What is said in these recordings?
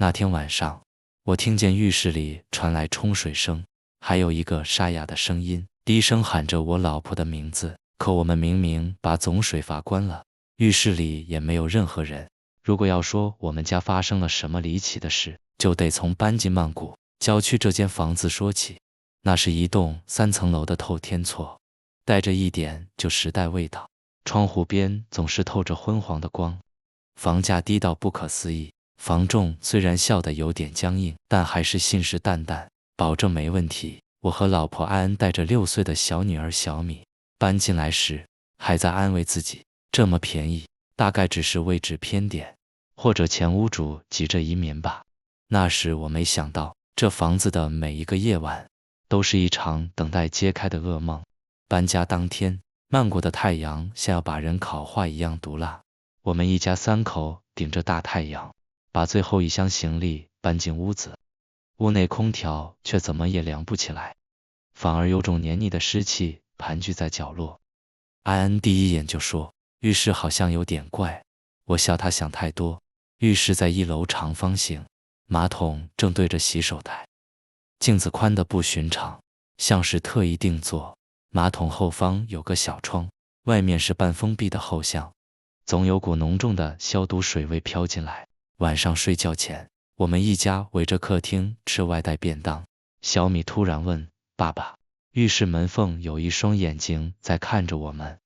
那天晚上，我听见浴室里传来冲水声，还有一个沙哑的声音，低声喊着我老婆的名字。可我们明明把总水阀关了，浴室里也没有任何人。如果要说我们家发生了什么离奇的事，就得从搬进曼谷郊区这间房子说起。那是一栋3层楼的透天厝，带着一点旧时代味道，窗户边总是透着昏黄的光。房价低到不可思议，房仲虽然笑得有点僵硬，但还是信誓旦旦，保证没问题。我和老婆安安带着6岁的小女儿小米搬进来时，还在安慰自己，这么便宜，大概只是位置偏点，或者前屋主急着移民吧。那时我没想到，这房子的每一个夜晚都是一场等待揭开的噩梦。搬家当天，曼谷的太阳像要把人烤化一样毒辣。我们一家3口顶着大太阳，把最后一箱行李搬进屋子。屋内空调却怎么也凉不起来，反而有种黏腻的湿气盘踞在角落。安安第一眼就说，浴室好像有点怪。我笑他想太多。浴室在1楼长方形，马桶正对着洗手台，镜子宽得不寻常，像是特意定做。马桶后方有个小窗，外面是半封闭的后巷，总有股浓重的消毒水味飘进来。晚上睡觉前，我们一家围着客厅吃外带便当。小米突然问，爸爸，浴室门缝有一双眼睛在看着我们。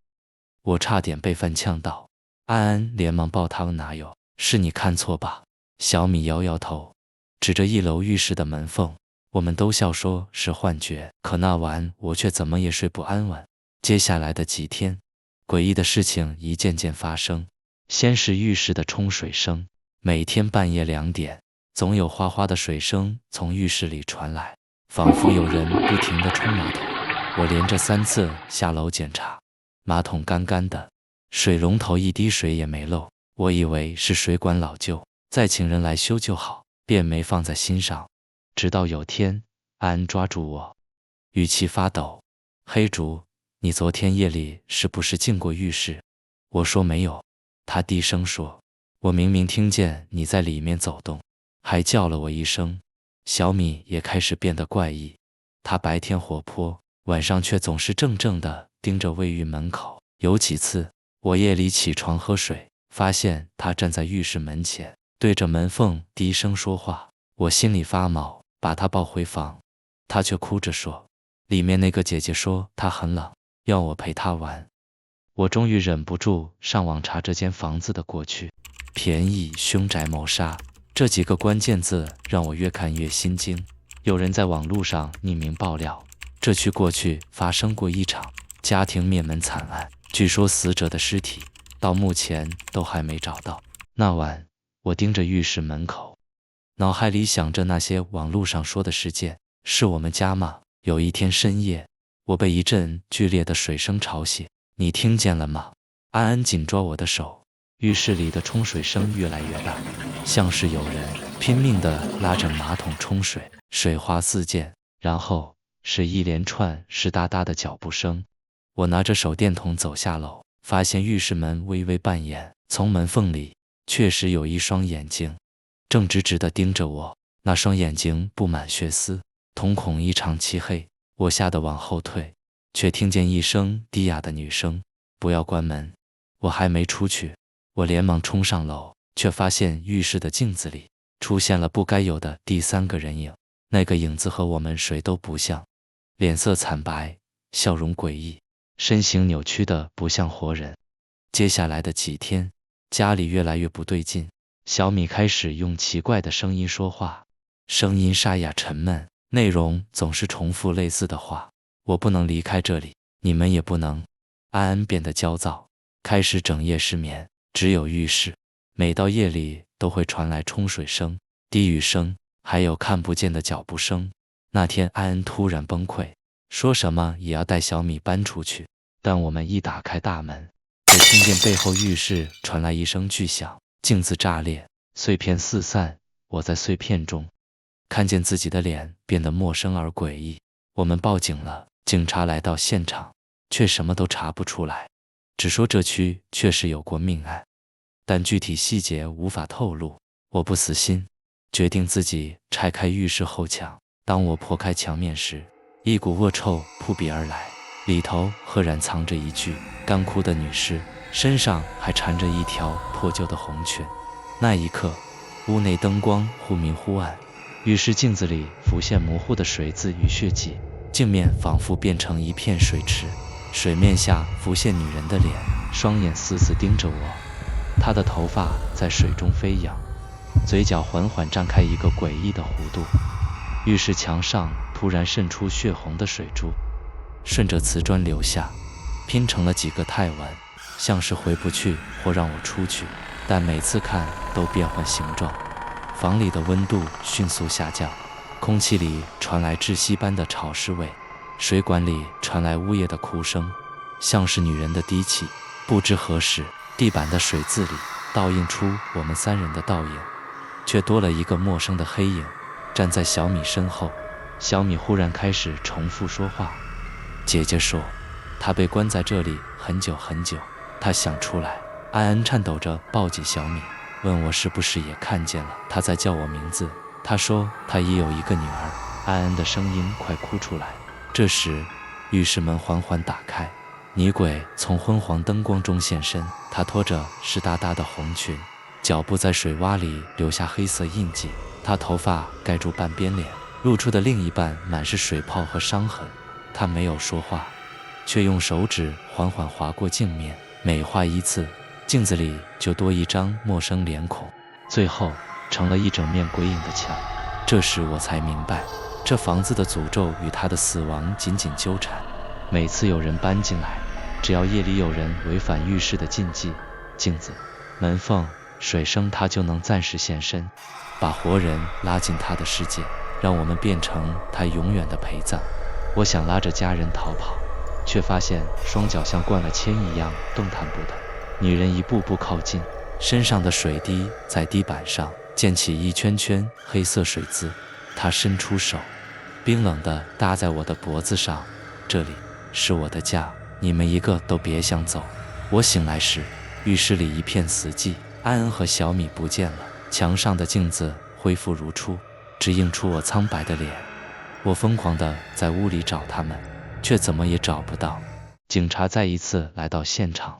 我差点被饭呛到。安安连忙抱他，哪有，是你看错吧。小米摇摇头，指着1楼浴室的门缝。我们都笑说是幻觉，可那晚我却怎么也睡不安稳。接下来的几天，诡异的事情一件件发生。先是浴室的冲水声，每天半夜2点，总有哗哗的水声从浴室里传来，仿佛有人不停地冲马桶。我连着3次下楼检查，马桶干干的，水龙头一滴水也没漏。我以为是水管老旧，再请人来修就好，便没放在心上。直到有天，安抓住我，语气发抖，黑竹，你昨天夜里是不是进过浴室？我说没有。他低声说，我明明听见你在里面走动，还叫了我一声。小米也开始变得怪异，他白天活泼，晚上却总是怔怔地盯着卫浴门口。有几次，我夜里起床喝水，发现他站在浴室门前，对着门缝低声说话。我心里发毛，把他抱回房，他却哭着说，里面那个姐姐说她很冷，要我陪她玩。我终于忍不住上网查这间房子的过去，便宜、凶宅、谋杀，这几个关键字让我越看越心惊。有人在网络上匿名爆料，这区过去发生过一场家庭灭门惨案，据说死者的尸体到目前都还没找到。那晚，我盯着浴室门口，脑海里想着那些网络上说的事件，是我们家吗？有一天深夜，我被一阵剧烈的水声吵醒。你听见了吗？安安紧抓我的手，浴室里的冲水声越来越大，像是有人拼命地拉着马桶冲水，水花四溅，然后是一连串湿哒哒的脚步声。我拿着手电筒走下楼，发现浴室门微微半掩，从门缝里确实有一双眼睛正直直地盯着我，那双眼睛布满血丝，瞳孔异常漆黑。我吓得往后退，却听见一声低哑的女声，不要关门。我还没出去，我连忙冲上楼，却发现浴室的镜子里出现了不该有的第3个人影。那个影子和我们谁都不像，脸色惨白，笑容诡异，身形扭曲的不像活人。接下来的几天，家里越来越不对劲。小米开始用奇怪的声音说话，声音沙哑沉闷，内容总是重复类似的话。我不能离开这里，你们也不能。安安变得焦躁，开始整夜失眠，只有浴室，每到夜里都会传来冲水声、低语声，还有看不见的脚步声。那天安安突然崩溃，说什么也要带小米搬出去，但我们一打开大门，只听见背后浴室传来一声巨响，镜子炸裂，碎片四散。我在碎片中看见自己的脸变得陌生而诡异。我们报警了，警察来到现场，却什么都查不出来，只说这区确实有过命案，但具体细节无法透露。我不死心，决定自己拆开浴室后墙。当我破开墙面时，一股恶臭扑鼻而来，里头赫然藏着一具干枯的女尸，身上还缠着一条破旧的红裙。那一刻，屋内灯光忽明忽暗，浴室镜子里浮现模糊的水渍与血迹，镜面仿佛变成一片水池，水面下浮现女人的脸，双眼死死盯着我。她的头发在水中飞扬，嘴角缓缓张开一个诡异的弧度。浴室墙上突然渗出血红的水珠，顺着瓷砖流下，拼成了几个泰文，像是回不去或让我出去，但每次看都变换形状。房里的温度迅速下降，空气里传来窒息般的潮湿味，水管里传来呜咽的哭声，像是女人的低泣。不知何时，地板的水渍里倒映出我们3人的倒影，却多了一个陌生的黑影，站在小米身后。小米忽然开始重复说话。姐姐说，她被关在这里很久很久，她想出来。安安颤抖着抱紧小米，问我是不是也看见了，她在叫我名字。她说她也有一个女儿。安安的声音快哭出来。这时，浴室门缓缓打开，女鬼从昏黄灯光中现身。她拖着湿哒哒的红裙，脚步在水洼里留下黑色印记。她头发盖住半边脸，露出的另一半满是水泡和伤痕。她没有说话，却用手指缓缓划过镜面，每划一次，镜子里就多一张陌生脸孔，最后成了一整面鬼影的墙。这时我才明白，这房子的诅咒与她的死亡紧紧纠缠。每次有人搬进来，只要夜里有人违反浴室的禁忌，镜子、门缝、水声，她就能暂时现身，把活人拉进她的世界，让我们变成她永远的陪葬。我想拉着家人逃跑，却发现双脚像灌了铅一样动弹不得。女人一步步靠近，身上的水滴在地板上溅起一圈圈黑色水渍。她伸出手，冰冷地搭在我的脖子上。这里是我的家，你们一个都别想走。我醒来时，浴室里一片死寂，安安和小米不见了，墙上的镜子恢复如初，只映出我苍白的脸。我疯狂地在屋里找他们，却怎么也找不到。警察再一次来到现场，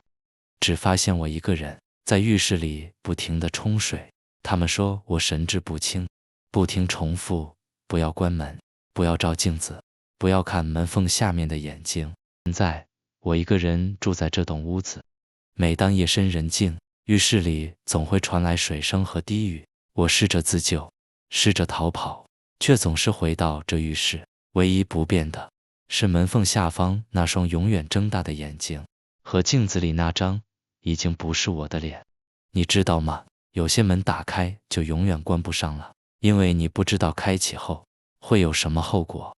只发现我一个人在浴室里不停地冲水。他们说我神志不清，不停重复：不要关门，不要照镜子，不要看门缝下面的眼睛。现在我一个人住在这栋屋子，每当夜深人静，浴室里总会传来水声和低语。我试着自救，试着逃跑，却总是回到这浴室。唯一不变的是门缝下方那双永远睁大的眼睛，和镜子里那张已经不是我的脸。你知道吗？有些门打开就永远关不上了，因为你不知道开启后会有什么后果。